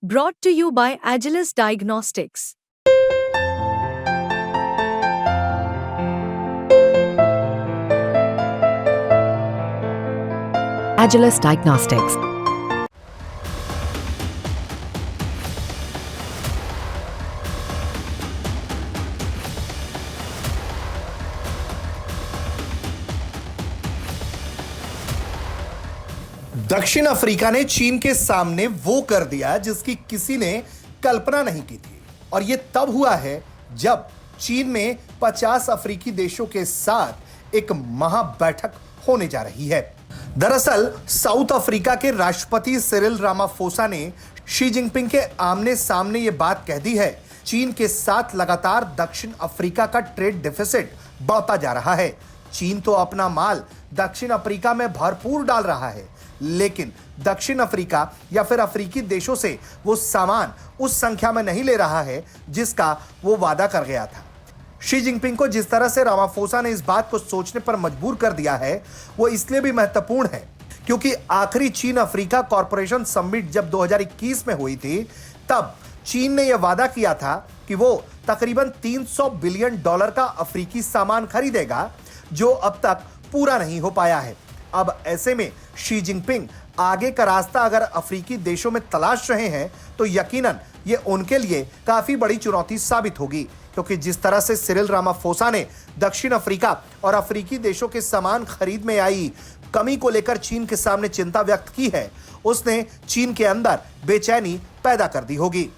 Brought to you by Agilus Diagnostics. Agilus Diagnostics. दक्षिण Africa ने चीन के सामने वो कर दिया जिसकी किसी ने कल्पना नहीं की थी, और ये तब हुआ है जब चीन में 50 अफ्रीकी देशों के साथ एक महा बैठक होने जा रही है। दरअसल साउथ अफ्रीका के राष्ट्रपति सिरिल रामाफोसा ने शी जिनपिंग के आमने सामने ये बात कह दी है। चीन के साथ लगातार दक्षिण अफ्रीका का ट्रेड डेफिसिट बढ़ता जा रहा है। चीन तो अपना माल दक्षिण अफ्रीका में भरपूर डाल रहा है, लेकिन दक्षिण अफ्रीका या फिर अफ्रीकी देशों से वो सामान उस संख्या में नहीं ले रहा है जिसका वो वादा कर गया था। शी जिनपिंग को जिस तरह से रामाफोसा ने इस बात को सोचने पर मजबूर कर दिया है, वो इसलिए भी महत्वपूर्ण है क्योंकि आखिरी चीन अफ्रीका कॉरपोरेशन समिट जब 2021 में हुई थी, तब चीन ने यह वादा किया था कि वो तकरीबन $300 बिलियन का अफ्रीकी सामान खरीदेगा, जो अब तक पूरा नहीं हो पाया है। अब ऐसे में शी जिनपिंग आगे का रास्ता अगर अफ्रीकी देशों में तलाश रहे हैं तो यकीनन ये उनके लिए काफी बड़ी चुनौती साबित होगी, क्योंकि जिस तरह से सिरिल रामाफोसा ने दक्षिण अफ्रीका और अफ्रीकी देशों के सामान खरीद में आई कमी को लेकर चीन के सामने चिंता व्यक्त की है, उसने चीन के अंदर बेचैनी पैदा कर दी होगी।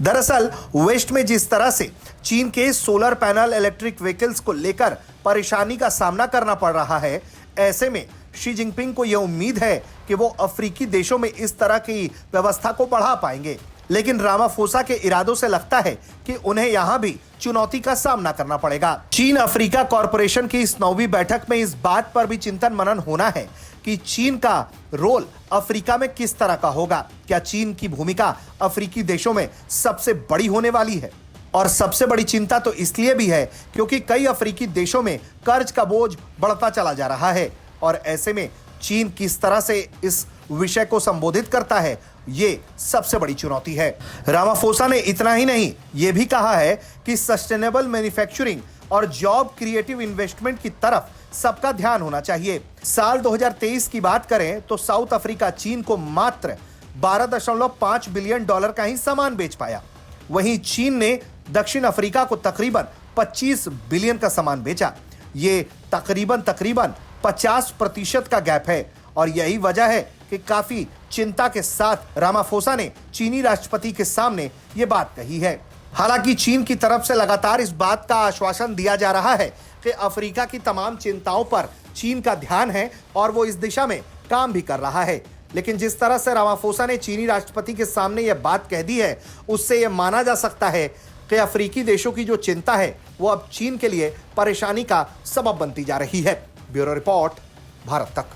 दरअसल वेस्ट में जिस तरह से चीन के सोलर पैनल इलेक्ट्रिक व्हीकल्स को लेकर परेशानी का सामना करना पड़ रहा है, ऐसे में शी जिनपिंग को यह उम्मीद है कि वो अफ्रीकी देशों में इस तरह की व्यवस्था को बढ़ा पाएंगे, लेकिन रामाफोसा के इरादों से लगता है कि उन्हें यहां भी चुनौती का सामना करना पड़ेगा। चीन अफ्रीका कॉरपोरेशन की इस 9वीं बैठक में इस बात पर भी चिंतन मनन होना है कि चीन का रोल अफ्रीका में किस तरह का होगा। क्या चीन की भूमिका अफ्रीकी देशों में सबसे बड़ी होने वाली है? और सबसे बड़ी चिंता तो इसलिए भी है क्योंकि कई अफ्रीकी देशों में कर्ज का बोझ बढ़ता चला जा रहा है, और ऐसे में चीन किस तरह से इस विषय को संबोधित करता है, ये सबसे बड़ी चुनौती है। रामाफोसा ने इतना ही नहीं, ये भी कहा है कि सस्टेनेबल मैन्युफैक्चरिंग और जॉब क्रिएटिव इन्वेस्टमेंट की तरफ सबका ध्यान होना चाहिए। साल 2023 की बात करें तो साउथ अफ्रीका चीन को मात्र $12.5 बिलियन का ही सामान बेच पाया। वहीं चीन ने दक्षिण अफ्रीका को तकरीबन 25 बिलियन का सामान बेचा। ये तकरीबन 50% का गैप है, और यही वजह है कि काफी चिंता के साथ रामाफोसा ने चीनी राष्ट्रपति के सामने ये बात कही है। हालांकि चीन की तरफ से लगातार इस बात का आश्वासन दिया जा रहा है कि अफ्रीका की तमाम चिंताओं पर चीन का ध्यान है और वो इस दिशा में काम भी कर रहा है, लेकिन जिस तरह से रामाफोसा ने चीनी राष्ट्रपति के सामने यह बात कह दी है, उससे यह माना जा सकता है कि अफ्रीकी देशों की जो चिंता है वो अब चीन के लिए परेशानी का सबब बनती जा रही है। ब्यूरो रिपोर्ट, भारत तक।